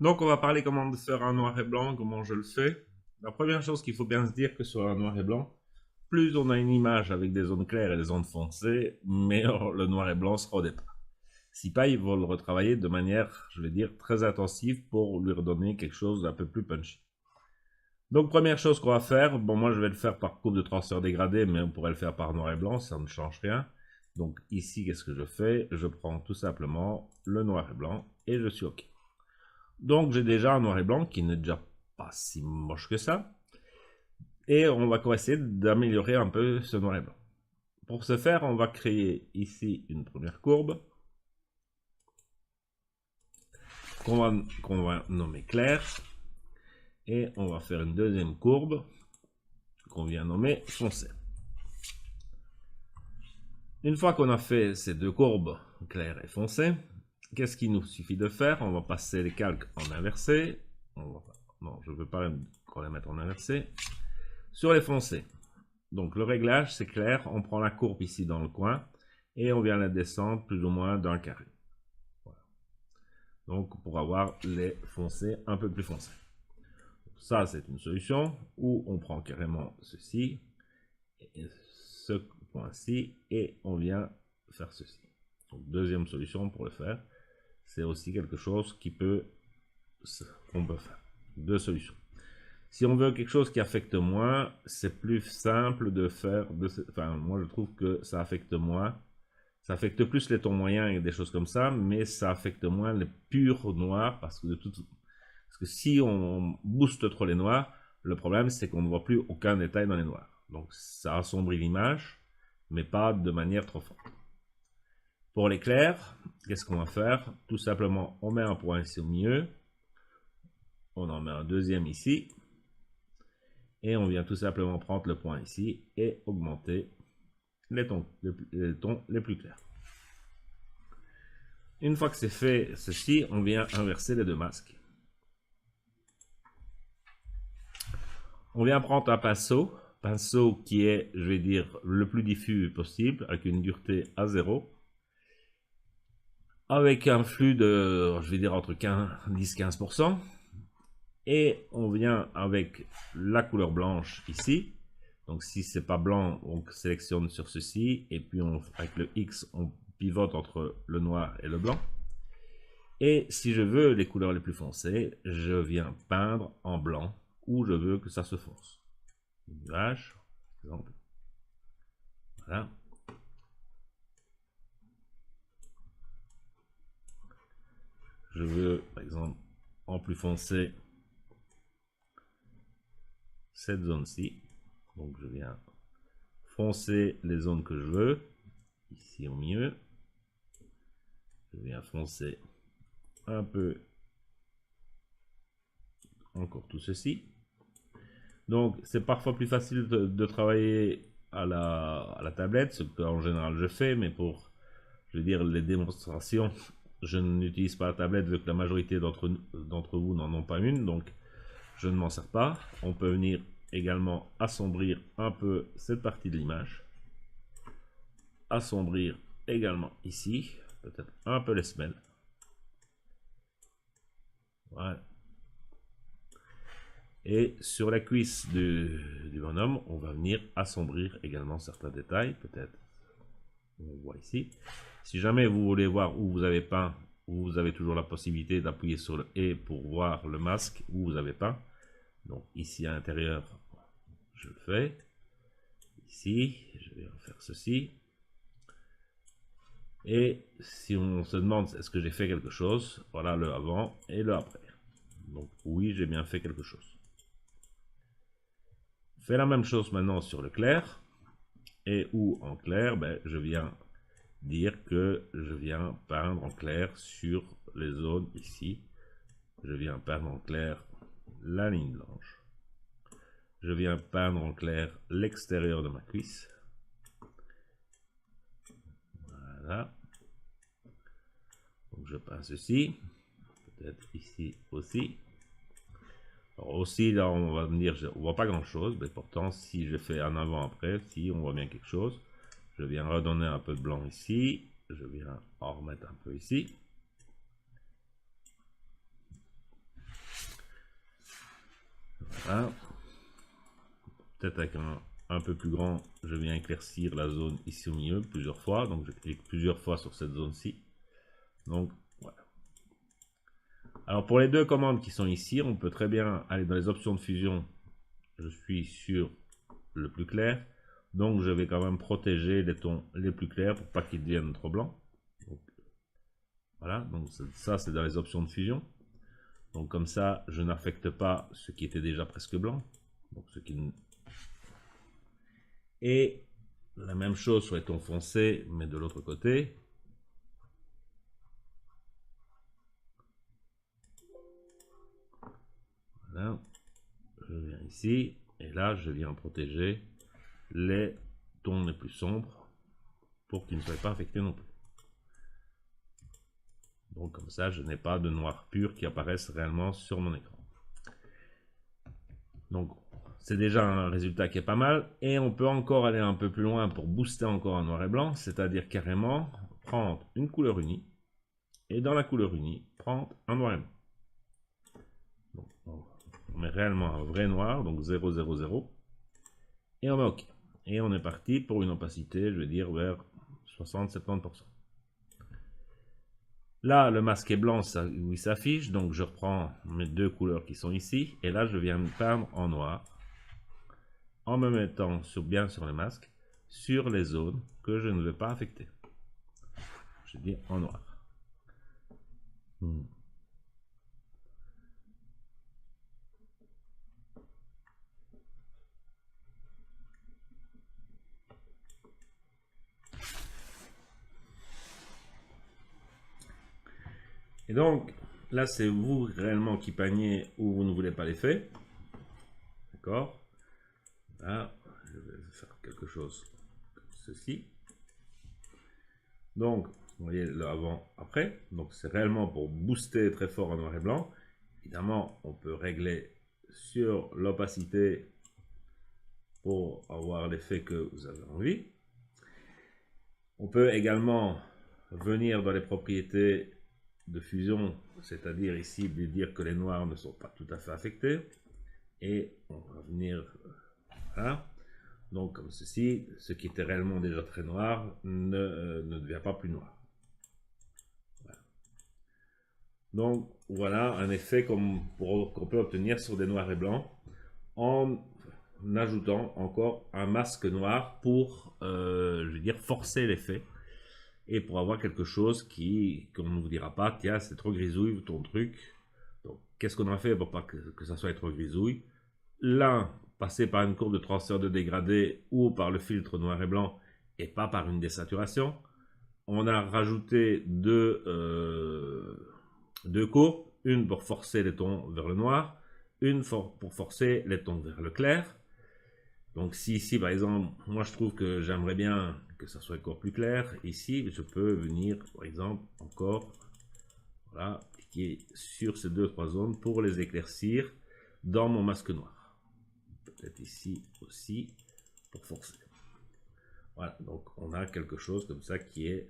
Donc, on va parler comment de faire un noir et blanc, comment je le fais. La première chose qu'il faut bien se dire que sur un noir et blanc, plus on a une image avec des zones claires et des zones foncées, meilleur le noir et blanc sera au départ. Si pas, il faut le retravailler de manière, je vais dire, très intensive pour lui redonner quelque chose d'un peu plus punchy. Donc, première chose qu'on va faire, bon, moi je vais le faire par coupe de transfert dégradé, mais on pourrait le faire par noir et blanc, ça ne change rien. Donc ici, qu'est-ce que je fais? Je prends tout simplement le noir et blanc et je suis OK. Donc j'ai déjà un noir et blanc qui n'est déjà pas si moche que ça. Et on va essayer d'améliorer un peu ce noir et blanc. Pour ce faire, on va créer ici une première courbe qu'on va nommer clair. Et on va faire une deuxième courbe qu'on vient nommer foncé. Une fois qu'on a fait ces deux courbes, clair et foncé, qu'est-ce qu'il nous suffit de faire? On va passer les calques en inversé. Non, je ne veux pas qu'on les mette en inversé. Sur les foncés. Donc le réglage, c'est clair, on prend la courbe ici dans le coin et on vient la descendre plus ou moins d'un carré. Voilà. Donc pour avoir les foncés un peu plus foncés. Ça, c'est une solution où on prend carrément ceci, et ce point-ci, et on vient faire ceci. Donc deuxième solution pour le faire, c'est aussi quelque chose qu'on peut faire. Deux solutions. Si on veut quelque chose qui affecte moins, c'est plus simple de faire... Enfin, moi je trouve que ça affecte moins. Ça affecte plus les tons moyens et des choses comme ça, mais ça affecte moins les purs noirs, parce que si on booste trop les noirs, le problème c'est qu'on ne voit plus aucun détail dans les noirs. Donc ça assombrit l'image, mais pas de manière trop forte. Pour les clairs, qu'est-ce qu'on va faire? Tout simplement, on met un point ici au milieu, on en met un deuxième ici, et on vient tout simplement prendre le point ici et augmenter les tons les plus clairs. Une fois que c'est fait ceci, on vient inverser les deux masques. On vient prendre un pinceau qui est, je vais dire, le plus diffus possible, avec une dureté à 0, avec un flux de, je vais dire, entre 10-15%, et on vient avec la couleur blanche ici. Donc si c'est pas blanc, on sélectionne sur ceci, et puis avec le X, on pivote entre le noir et le blanc. Et si je veux les couleurs les plus foncées, je viens peindre en blanc où je veux que ça se fonce. Nuage, par exemple. Voilà. Je veux, par exemple, en plus foncé, cette zone-ci. Donc je viens foncer les zones que je veux. Ici au milieu. Je viens foncer un peu encore tout ceci. Donc c'est parfois plus facile de travailler à la tablette, ce qu'en général je fais, mais pour, je veux dire, les démonstrations, je n'utilise pas la tablette vu que la majorité d'entre vous n'en ont pas une, donc je ne m'en sers pas. On peut venir également assombrir un peu cette partie de l'image. Assombrir également ici, peut-être un peu les semelles. Voilà. Et sur la cuisse du bonhomme, on va venir assombrir également certains détails, peut-être. On voit ici. Si jamais vous voulez voir où vous avez peint, vous avez toujours la possibilité d'appuyer sur le E pour voir le masque où vous avez peint. Donc ici à l'intérieur, je le fais. Ici, je vais faire ceci. Et si on se demande est-ce que j'ai fait quelque chose, voilà le avant et le après. Donc oui, j'ai bien fait quelque chose. Fais la même chose maintenant sur le clair. Et où en clair, ben, je viens dire que je viens peindre en clair sur les zones ici. Je viens peindre en clair la ligne blanche. Je viens peindre en clair l'extérieur de ma cuisse. Voilà. Donc je peins ceci. Peut-être ici aussi. Alors aussi, là, on va venir, on voit pas grand chose, mais pourtant, si je fais un avant-après, si on voit bien quelque chose, je viens redonner un peu de blanc ici, je viens en remettre un peu ici. Voilà. Peut-être avec un peu plus grand, je viens éclaircir la zone ici au milieu plusieurs fois. Donc je clique plusieurs fois sur cette zone-ci. Donc voilà. Alors pour les deux commandes qui sont ici, on peut très bien aller dans les options de fusion. Je suis sur le plus clair. Donc je vais quand même protéger les tons les plus clairs pour pas qu'ils deviennent trop blancs. Donc, voilà, donc ça c'est dans les options de fusion. Donc comme ça, je n'affecte pas ce qui était déjà presque blanc. Donc ce qui... Et la même chose sur les tons foncés, mais de l'autre côté. Voilà. Je viens ici, et là je viens protéger les tons les plus sombres pour qu'ils ne soient pas affectés non plus. Donc comme ça, je n'ai pas de noir pur qui apparaissent réellement sur mon écran. Donc c'est déjà un résultat qui est pas mal. Et on peut encore aller un peu plus loin pour booster encore un noir et blanc, c'est-à-dire carrément prendre une couleur unie, et dans la couleur unie, prendre un noir et blanc. Donc, on met réellement un vrai noir, donc 0, 0, 0, et on met OK. Et on est parti pour une opacité, je vais dire, vers 60-70%. Là, le masque est blanc, ça, où il s'affiche, donc je reprends mes deux couleurs qui sont ici, et là, je viens me peindre en noir, en me mettant bien sur le masque, sur les zones que je ne vais pas affecter. Je dis en noir. Et donc, là, c'est vous réellement qui peignez où vous ne voulez pas l'effet. D'accord? Là, je vais faire quelque chose comme ceci. Donc, vous voyez le avant, après. Donc, c'est réellement pour booster très fort en noir et blanc. Évidemment, on peut régler sur l'opacité pour avoir l'effet que vous avez envie. On peut également venir dans les propriétés de fusion, c'est-à-dire ici de dire que les noirs ne sont pas tout à fait affectés. Et on va venir là. Donc comme ceci, ce qui était réellement déjà très noir ne devient pas plus noir. Voilà. Donc voilà un effet qu'on peut obtenir sur des noirs et blancs en ajoutant encore un masque noir pour, je veux dire, forcer l'effet et pour avoir quelque chose qu'on ne vous dira pas, tiens, c'est trop grisouille ton truc. Donc, qu'est-ce qu'on a fait pour pas que ça soit trop grisouille? L'un, passer par une courbe de transfert de dégradé ou par le filtre noir et blanc et pas par une désaturation. On a rajouté deux courbes, une pour forcer les tons vers le noir, une pour forcer les tons vers le clair. Donc si ici par exemple, moi je trouve que j'aimerais bien que ça soit encore plus clair, ici je peux venir par exemple encore, voilà, cliquer sur ces 2-3 zones pour les éclaircir dans mon masque noir. Peut-être ici aussi pour forcer. Voilà, donc on a quelque chose comme ça qui est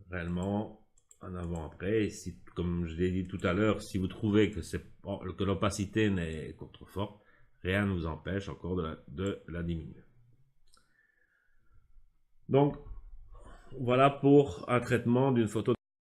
réellement en avant-après. Et si, comme je l'ai dit tout à l'heure, si vous trouvez que l'opacité n'est que trop forte, rien ne vous empêche encore de la diminuer. Donc, voilà pour un traitement d'une photo.